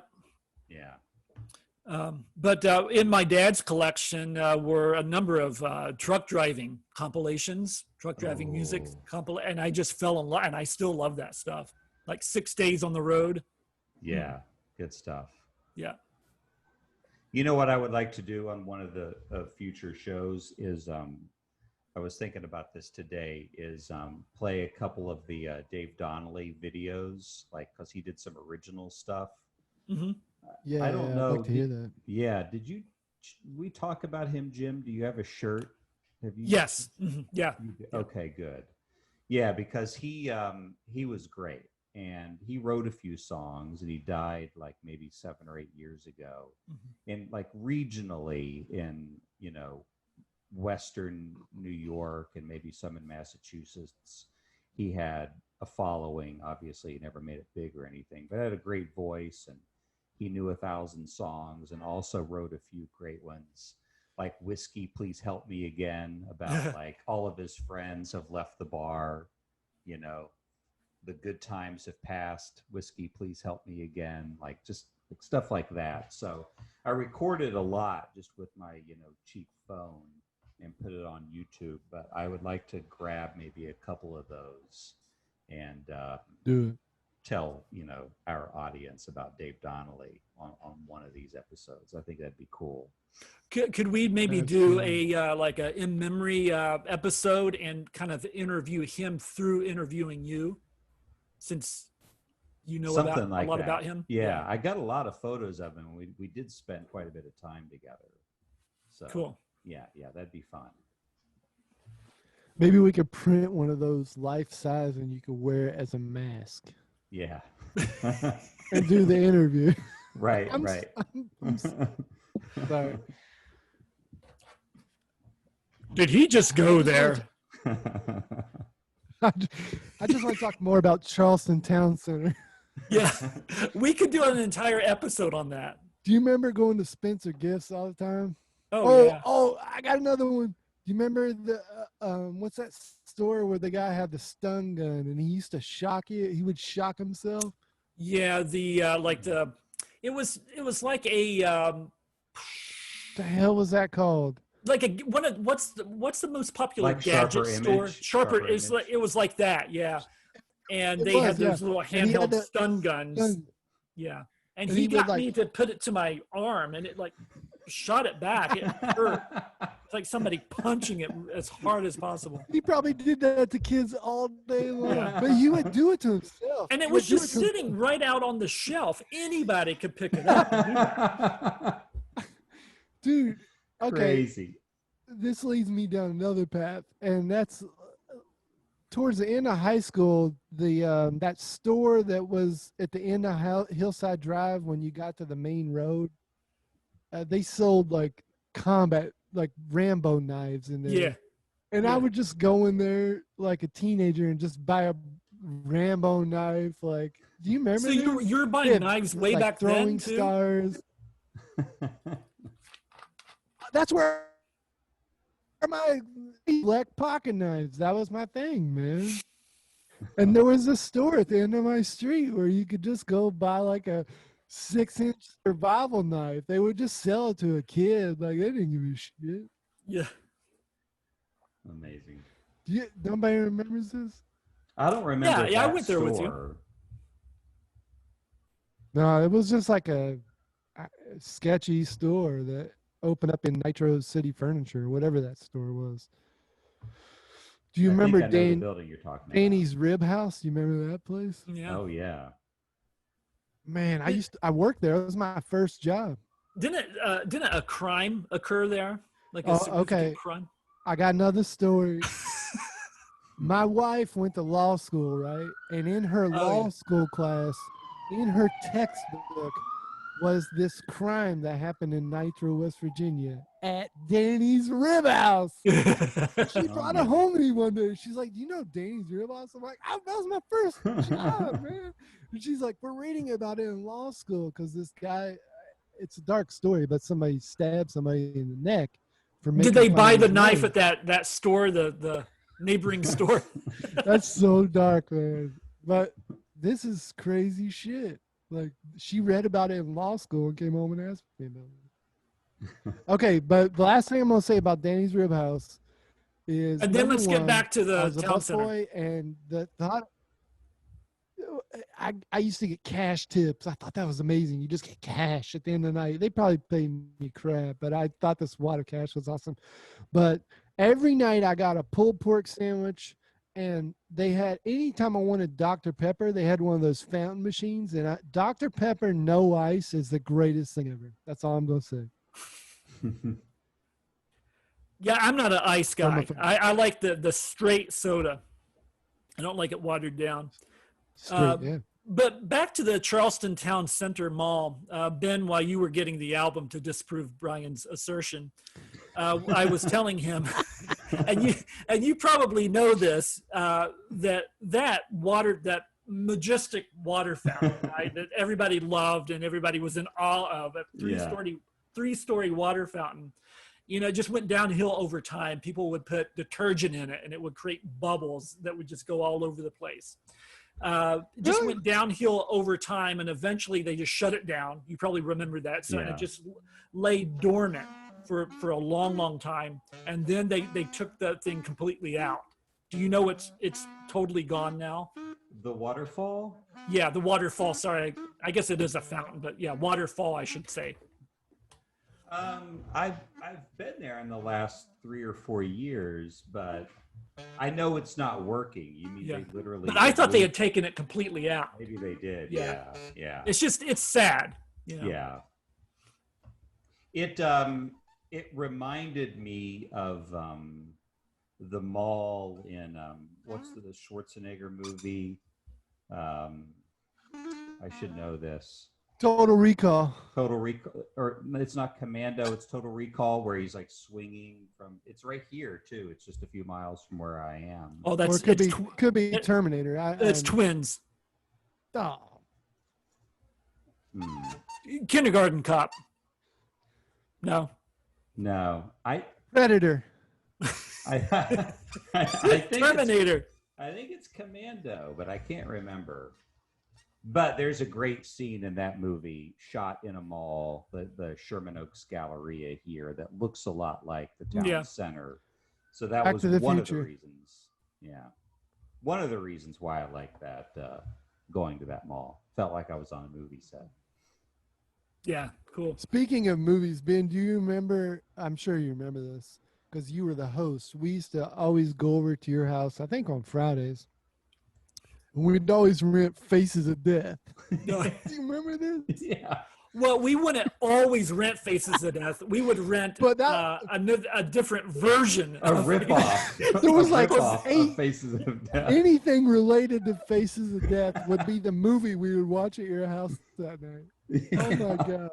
But in my dad's collection were a number of truck driving compilations, truck driving music and I just fell in love, and I still love that stuff. Like 6 Days on the Road. Yeah, good stuff. Yeah. You know what I would like to do on one of the future shows is, I was thinking about this today, is play a couple of the Dave Donnelly videos, like, because he did some original stuff. Mm-hmm. Yeah, I don't know. I'd like to hear that. Yeah, we talk about him, Jim? Do you have a shirt? Have you? Yes. Mm-hmm. Yeah. Okay, good. Yeah, because he was great, and he wrote a few songs, and he died like maybe 7 or 8 years ago. And like regionally in, Western New York and maybe some in Massachusetts, he had a following. Obviously, he never made it big or anything, but had a great voice, and he knew 1,000 songs, and also wrote a few great ones, like Whiskey, Please Help Me Again, about like all of his friends have left the bar, the good times have passed, Whiskey, Please Help Me Again, like just stuff like that. So I recorded a lot just with my, cheap phone and put it on YouTube, but I would like to grab maybe a couple of those and do it. Tell our audience about Dave Donnelly on one of these episodes. I think that'd be cool. Could we maybe do a like a in memory episode and kind of interview him through interviewing you, since you know something like a lot that. About him? Yeah, I got a lot of photos of him. We did spend quite a bit of time together. So cool. Yeah, that'd be fun. Maybe we could print one of those life size and you could wear it as a mask. Yeah. And do the interview. Right. I'm sorry. Did he just go there? I just want to talk more about Charleston Town Center. Yeah, we could do an entire episode on that. Do you remember going to Spencer Gifts all the time? Yeah. Oh, I got another one. Do you remember the what's that store where the guy had the stun gun and he used to shock you? He would shock himself. Yeah, it was like a the hell was that called? Like what's the most popular like gadget store? Sharper Image. It was like that, yeah. And It they was, had those yeah. little And he had handheld the stun guns. Yeah. And he would, got me to put it to my arm, and it like shot it back. It hurt. It's like somebody punching it as hard as possible. He probably did that to kids all day long. But he would do it to himself. And it was just sitting right out on the shelf. Anybody could pick it up and do that. Dude, okay. Crazy. This leads me down another path, and that's towards the end of high school. The that store that was at the end of Hillside Drive when you got to the main road, they sold like combat, like Rambo knives in there. Yeah. And I would just go in there like a teenager and just buy a Rambo knife. Like, do you remember? So you're buying knives way back then too? Stars. That's where my black pocket knives. That was my thing, man. And there was a store at the end of my street where you could just go buy like a 6-inch survival knife. They would just sell it to a kid. Like, they didn't give a shit. Yeah. Amazing. Nobody remembers this? I don't remember. Yeah, I went there with you. No, it was just like a sketchy store that opened up in Nitro City Furniture, whatever that store was. Do you remember the building you're talking about. Danny's Rib House? Do you remember that place? Yeah. Oh yeah. Man, I worked there. It was my first job. Didn't a crime occur there? Like a Oh, significant okay. crime? I got another story. My wife went to law school, right? And in her law school class, in her textbook, was this crime that happened in Nitro, West Virginia at Danny's Rib House. She brought it home to me one day. She's like, "Do you know Danny's Rib House?" I'm like, "Oh, that was my first job, man." And she's like, "We're reading about it in law school because this guy, it's a dark story, but somebody stabbed somebody in the neck for making Did they fun buy of the his knife name." at that store, the neighboring store? That's so dark, man. But this is crazy shit. Like, she read about it in law school and came home and asked me about it. Okay, but the last thing I'm gonna say about Danny's Rib House is, And then let's get one, back to I the was a town center. busboy, and the thought I used to get cash tips. I thought that was amazing. You just get cash at the end of the night. They probably paid me crap, but I thought this wad of cash was awesome. But every night I got a pulled pork sandwich, and they had, anytime I wanted Dr. Pepper, they had one of those fountain machines, and Dr. Pepper no ice is the greatest thing ever. That's all I'm gonna say. Yeah, I'm not an ice guy. I like the straight soda. I don't like it watered down. Straight, yeah. But back to the Charleston Town Center Mall, Ben, while you were getting the album to disprove Brian's assertion, I was telling him, and you probably know this, that majestic water fountain, right, that everybody loved and everybody was in awe of, a three-story water fountain, just went downhill over time. People would put detergent in it, and it would create bubbles that would just go all over the place. Just went downhill over time, and eventually they just shut it down. You probably remember that. So it just lay dormant for a long time, and then they took that thing completely out. Do you know it's totally gone now? The waterfall? Yeah, the waterfall. Sorry, I guess it is a fountain, but yeah, waterfall, I should say. I've been there in the last 3 or 4 years, but I know it's not working. You mean they literally? But I thought they had taken it completely out. Maybe they did. Yeah. It's sad. Yeah. It reminded me of the mall in what's the Schwarzenegger movie? I should know this. Total Recall, or it's not Commando, it's Total Recall, where he's like swinging from. It's right here too. It's just a few miles from where I am. Oh, or it could be Terminator. It's twins. Oh, Kindergarten Cop. No. Predator. I think Terminator. I think it's Commando, but I can't remember. But there's a great scene in that movie shot in a mall, the Sherman Oaks Galleria here, that looks a lot like the town center. So that was one of the reasons. Yeah. One of the reasons why I like that, going to that mall. Felt like I was on a movie set. Yeah, cool. Speaking of movies, Ben, do you remember, I'm sure you remember this, because you were the host. We used to always go over to your house, I think on Fridays. We'd always rent Faces of Death. Do you remember this? Yeah. Well, we wouldn't always rent Faces of Death. We would rent a different version. A ripoff. There was like of Faces of Death. Anything related to Faces of Death would be the movie we would watch at your house that night. Oh my God.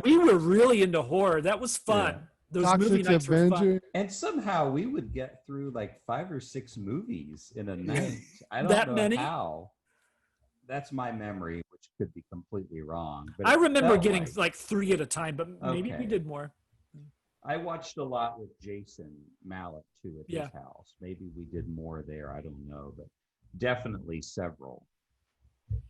We were really into horror. That was fun. Yeah. Those Toxic movie nights were fun. And somehow we would get through like 5 or 6 movies in a night. I don't know many? how. That's my memory, which could be completely wrong. But I remember getting like 3 at a time, but maybe we did more. I watched a lot with Jason Mallett too at his house. Maybe we did more there. I don't know, but definitely several.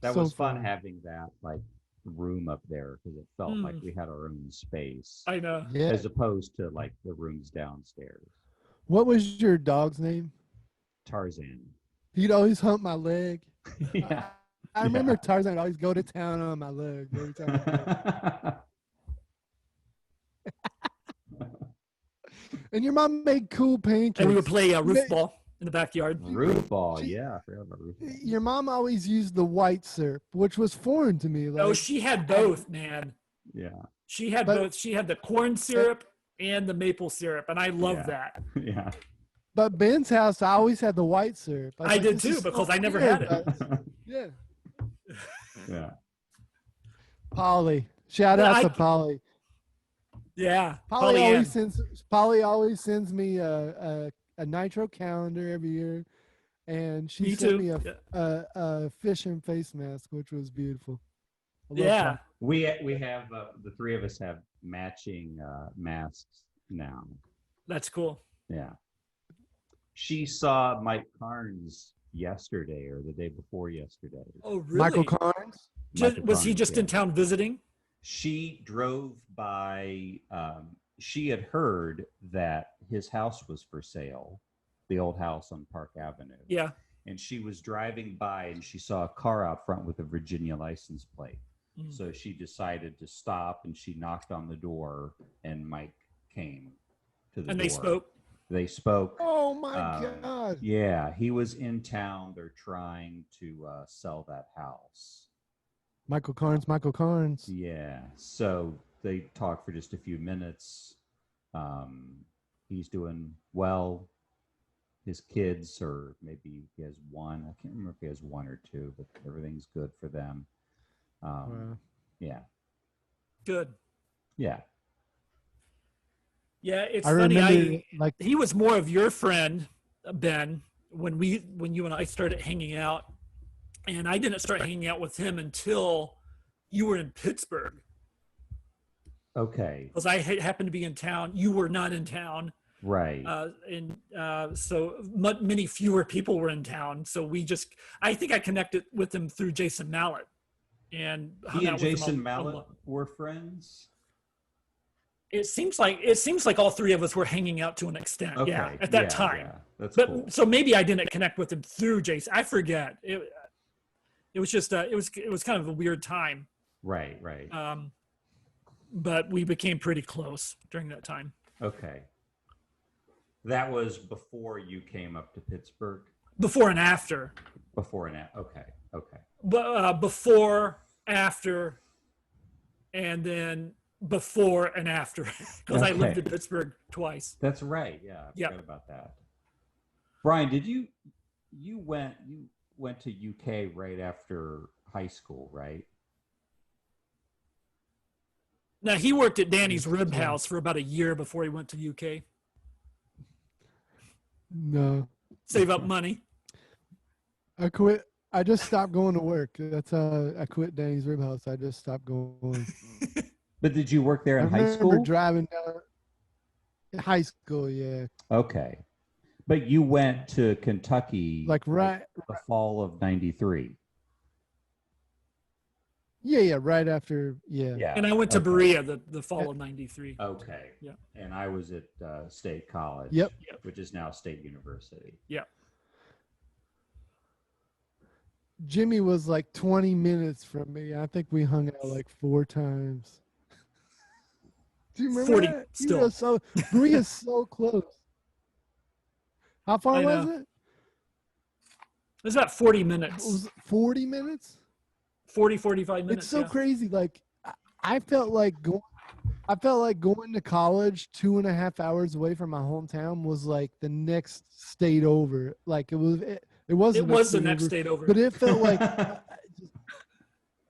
That was fun having that like room up there because it felt like we had our own space. I know. Yeah. As opposed to like the rooms downstairs. What was your dog's name? Tarzan. He'd always hump my leg. Yeah. I remember Tarzan would always go to town on my leg every time. And your mom made cool pancakes. And we would play roof ball. in the backyard. Root ball, yeah. I forgot about root ball. Your mom always used the white syrup, which was foreign to me. Oh, she had both, man. Yeah. She had both. She had the corn syrup and the maple syrup, and I love that. Yeah. But Ben's house, I always had the white syrup. I did too, because I never had it. Yeah. Yeah. Polly. Shout out to Polly. Yeah. Polly always sends me a nitro calendar every year, and she sent me a fish and face mask, which was beautiful. Yeah. We have the three of us have matching masks now. That's cool. Yeah. She saw Mike Carnes yesterday or the day before yesterday. Oh, really? Michael Carnes? Was he just in town visiting? She drove by. She had heard that his house was for sale, the old house on Park Avenue. Yeah. And she was driving by and she saw a car out front with a Virginia license plate. So she decided to stop and she knocked on the door and Mike came to the door. And they spoke? They spoke. Oh, my God. Yeah, he was in town. They're trying to sell that house. Michael Carnes. Yeah, so they talked for just a few minutes. He's doing well. His kids, or maybe he has one. I can't remember if he has one or two, but everything's good for them. Wow. Yeah. Good. Yeah. Yeah, it's I funny. remember, He was more of your friend, Ben, when you and I started hanging out, and I didn't start hanging out with him until you were in Pittsburgh. Okay. Because I happened to be in town. You were not in town. Right. So many fewer people were in town. So I think I connected with him through Jason Mallett. And he and Jason Mallett were friends? It seems like all three of us were hanging out to an extent. Okay. Yeah, at that time. Yeah. That's but cool. So maybe I didn't connect with him through Jason. I forget. It was just it was kind of a weird time. Right. But we became pretty close during that time. Okay. That was before you came up to Pittsburgh? Before and after. Before and after. Okay. But before, after, and then before and after, because I lived in Pittsburgh twice. That's right. Yeah, I forgot about that. Brian, did you went to UK right after high school, right? Now he worked at Danny's Rib House for about a year before he went to UK. No. Save up money. I quit. I just stopped going to work. That's how I quit Danny's Rib House. I just stopped going. But did you work there in high school? I remember driving down. High school, yeah. Okay. But you went to Kentucky like the fall of '93. Yeah, right after, yeah. And I went to Berea the fall of '93. Okay. Yeah. And I was at State College. Yep. Which is now State University. Yeah. Jimmy was like 20 minutes from me. I think we hung out like 4 times. Do you remember 40 that? still. Berea's so close. How far was it? It was about 40 minutes. It was 40 minutes? 45 minutes. It's so crazy. Like I felt like going to college 2.5 hours away from my hometown was like the next state over. Like it was the next state over. But it felt like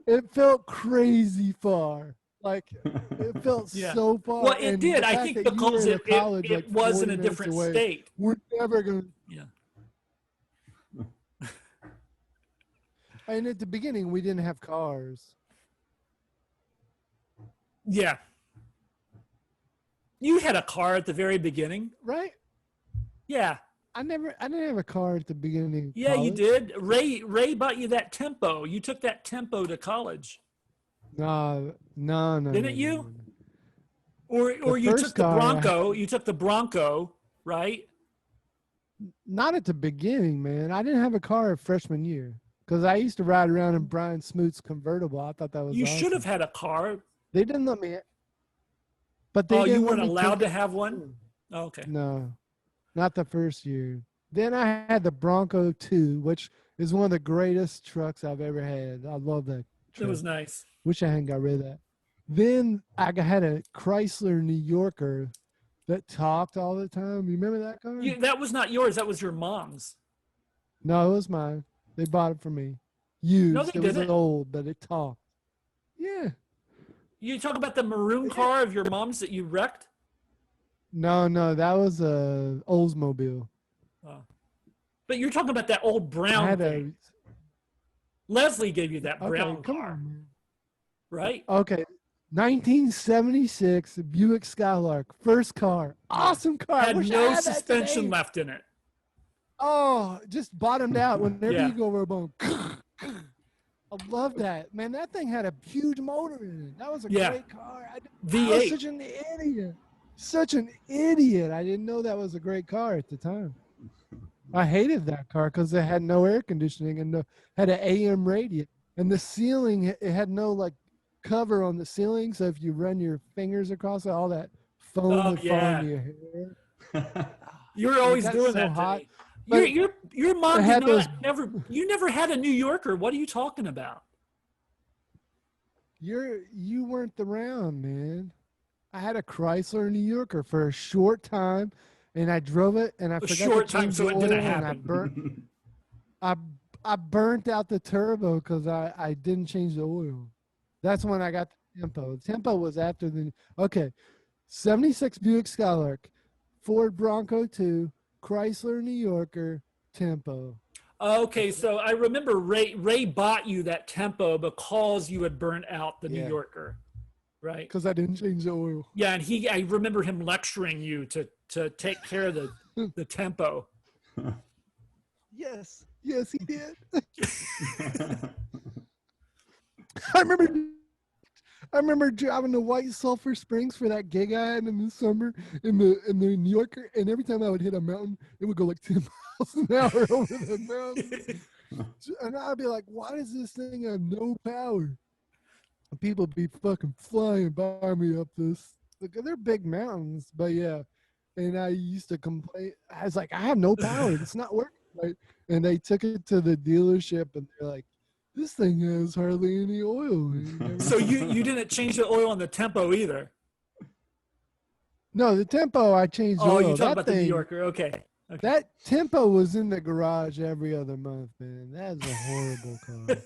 it felt crazy far. Like it felt so far. Well, it did. I think because it was in a different state. We're never gonna. Yeah. And at the beginning, we didn't have cars. Yeah. You had a car at the very beginning, right? Yeah. I didn't have a car at the beginning. Yeah, you did. Ray bought you that Tempo. You took that Tempo to college. No. Didn't you? Or you took the Bronco. You took the Bronco, right? Not at the beginning, man. I didn't have a car freshman year. Because I used to ride around in Brian Smoot's convertible. I thought that was awesome. should have had a car. They didn't let me. But they you weren't allowed to have one? Oh, okay. No, not the first year. Then I had the Bronco 2, which is one of the greatest trucks I've ever had. I love that It truck. was nice. Wish I hadn't got rid of that. Then I had a Chrysler New Yorker that talked all the time. You remember that car? That was not yours. That was your mom's. No, it was mine. They bought it for me. No, Used. they It was didn't. old, but it talked. Yeah. You talk about the maroon car of your mom's that you wrecked? No, that was a Oldsmobile. But you're talking about that old I brown had thing. Leslie gave you that okay, brown come car, on, man. right? Okay. 1976 Buick Skylark, first car, awesome car. I Had wish I no had that suspension today. left in it. Oh, just bottomed out whenever Yeah. you go over a bone. I love that, man. That thing had a huge motor in it. That was a great car. I was V8. such an idiot. Such an idiot. I didn't know that was a great car at the time. I hated that car because it had no air conditioning and had an AM radio. And the ceiling, it had no like cover on the ceiling. So if you run your fingers across it, all that foam would fall into your hair. You were always got doing so that. hot. To me. Your mom had did not those- you never had a New Yorker. What are you talking about? You weren't around, man. I had a Chrysler New Yorker for a short time, and I drove it, and I forgot short to time, change so the it oil, didn't and happen. I burnt out the turbo because I didn't change the oil. That's when I got the tempo. The tempo was after the 76 Buick Skylark, Ford Bronco 2, Chrysler New Yorker, tempo. Okay, so I remember Ray bought you that tempo because you had burnt out the New Yorker, right? Because I didn't change the oil. Yeah, and I remember him lecturing you to take care of the tempo. Yes, he did. I remember driving to White Sulphur Springs for that gig I had in the summer in the New Yorker, and every time I would hit a mountain, it would go like 10 miles an hour over the mountain. And I'd be like, why does this thing have no power? And people be fucking flying by me up this. They're big mountains, but yeah. And I used to complain. I was like, I have no power. It's not working right. And they took it to the dealership, and they're like, this thing has hardly any oil. So you didn't change the oil on the tempo either. No, the tempo I changed. Oh, oil. you talk That about thing, the New Yorker. Okay. That tempo was in the garage every other month, man. That is a horrible car.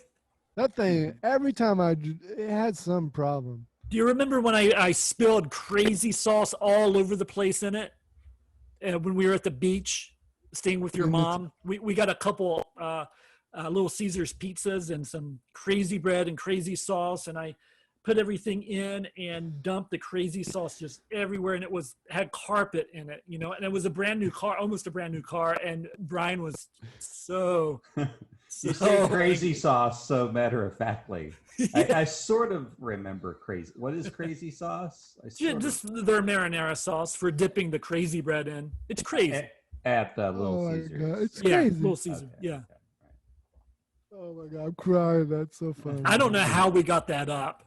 That thing, every time it had some problem. Do you remember when I spilled crazy sauce all over the place in it when we were at the beach staying with your mom? We got a couple Little Caesars pizzas and some crazy bread and crazy sauce, and I put everything in and dumped the crazy sauce just everywhere, and had carpet in it, and it was a brand new car, almost a brand new car, and Brian was so you say crazy sauce so matter-of-factly. I sort of remember crazy. What is crazy sauce? Just their marinara sauce for dipping the crazy bread in. It's crazy. At Little Caesars. God, it's crazy. Little Caesar. Okay, yeah. okay. Oh my God, I'm crying. That's so funny. I don't know how we got that up.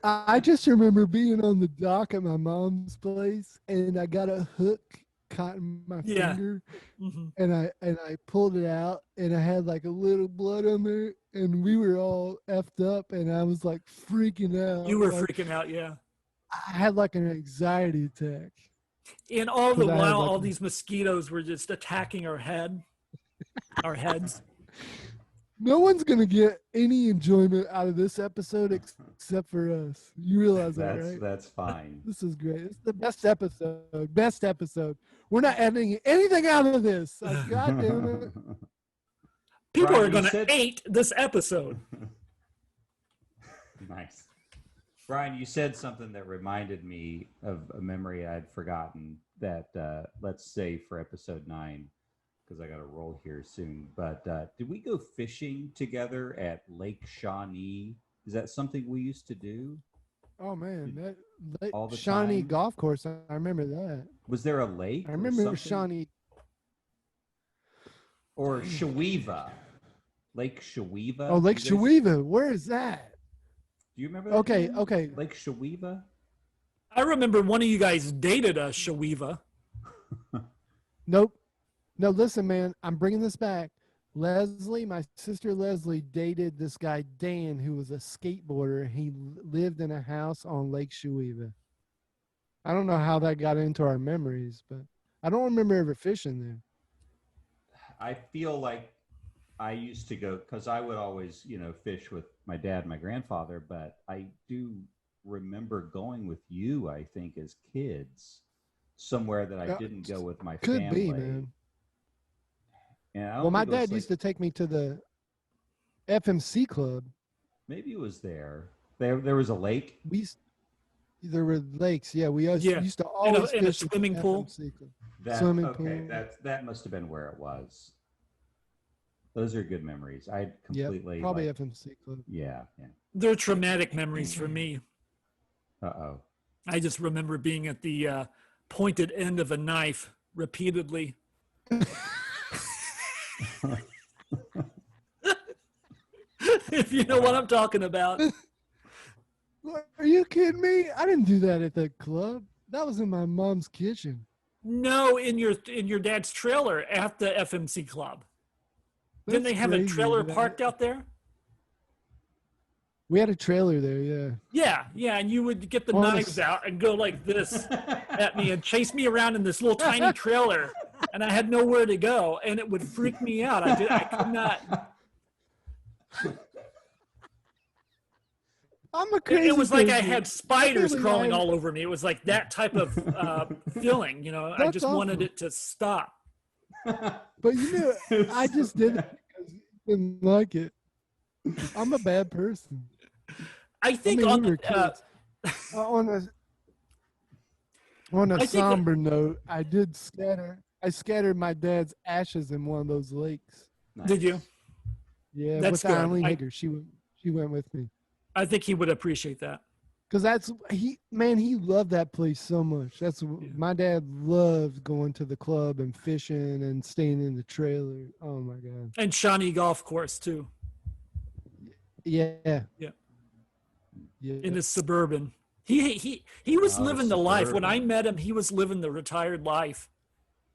I just remember being on the dock at my mom's place, and I got a hook caught in my finger, and I pulled it out, and I had like a little blood on there, and we were all effed up, and I was like freaking out. You were like, freaking out, yeah. I had like an anxiety attack. And all the while, like all these mosquitoes were just attacking our heads. No one's gonna get any enjoyment out of this episode except for us. You realize that, right? That's fine. This is great. It's the best episode. Best episode. We're not editing anything out of this. God damn it. People Brian, are going to hate this episode. Nice. Brian, you said something that reminded me of a memory I'd forgotten that let's say for episode 9, because I got to roll here soon. But did we go fishing together at Lake Shawnee? Is that something we used to do? Oh man, that all the Shawnee time? Golf Course. I remember that. Was there a lake? I remember something? Shawnee. Or Shaweeva. Lake Shaweeva. Oh, Lake Shaweeva. Where is that? Do you remember that? Okay, name? okay. Lake Shaweeva? I remember one of you guys dated a Shaweeva. Nope. No, listen, man, I'm bringing this back. Leslie, my sister Leslie, dated this guy Dan, who was a skateboarder. He lived in a house on Lake Shueva. I don't know how that got into our memories, but I don't remember ever fishing there. I feel like I used to go, because I would always, fish with my dad and my grandfather, but I do remember going with you, I think, as kids, somewhere that I didn't go with my Could family. be, man. And I Well, don't my think it was dad used to take me to the FMC club. maybe it was there. There was a lake. There were lakes. Yeah, we used to in always a fish at swimming the pool. FMC club. Pool. That must have been where it was. Those are good memories. I completely probably FMC club. Yeah. They're traumatic memories for me. Uh-oh. I just remember being at the pointed end of a knife repeatedly. If you know what I'm talking about. Are you kidding me? I didn't do that at the club. That was in my mom's kitchen. No, in your dad's trailer at the FMC club. Didn't they have a trailer parked out there? We had a trailer there, yeah. Yeah, and you would get the knives out and go like this at me and chase me around in this little tiny trailer, and I had nowhere to go, and it would freak me out. I could not. I'm a crazy. It was like I person. had spiders crawling all over me. It was like that type of feeling. I just wanted it to stop. But I just did it because you didn't like it. I'm a bad person. I think on a somber note, I scattered my dad's ashes in one of those lakes. Nice. Did you? Yeah, that's with Eileen Hager. She went with me. I think he would appreciate that. Because he loved that place so much. My dad loved going to the club and fishing and staying in the trailer. Oh my God. And Shawnee Golf Course too. Yeah. In his Suburban. He was living the life. When I met him, he was living the retired life.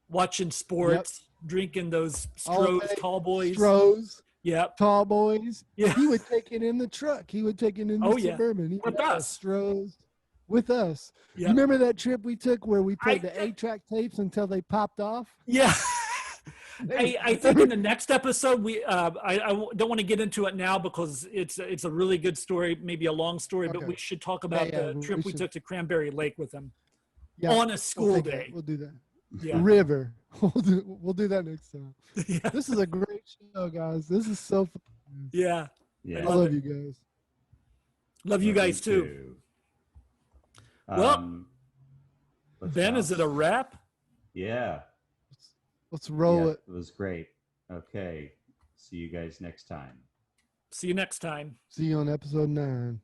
Watching sports, drinking those Stroh's tall boys. Stroh's. Yep. Tall boys. Yeah. He would take it in the truck. He would take it in the Suburban. With us. Stroh's. With us. Yep. You remember that trip we took where we played the 8-track tapes until they popped off? Yeah. I think in the next episode I don't want to get into it now because it's a really good story, maybe a long story, but we should talk about the trip we took to Cranberry Lake with him on a school day. We'll do that. Yeah. River. We'll do that next time. Yeah. This is a great show, guys. This is so fun. Yeah. I love you guys. Love you guys too. Well, Ben, is it a wrap? Yeah. Let's roll it. It was great. Okay. See you guys next time. See you next time. See you on episode 9.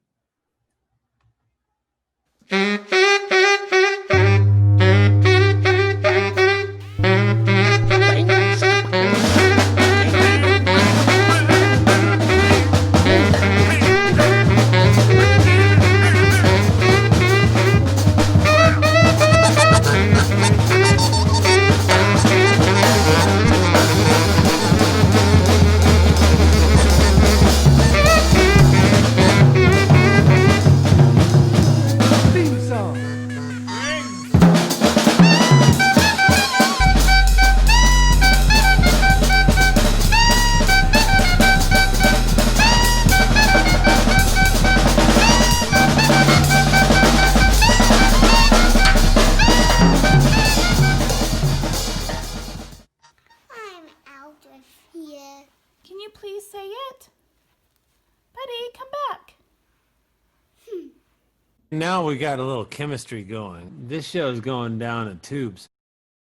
Can you please say it? Buddy, come back. Now we got a little chemistry going. This show's going down in tubes.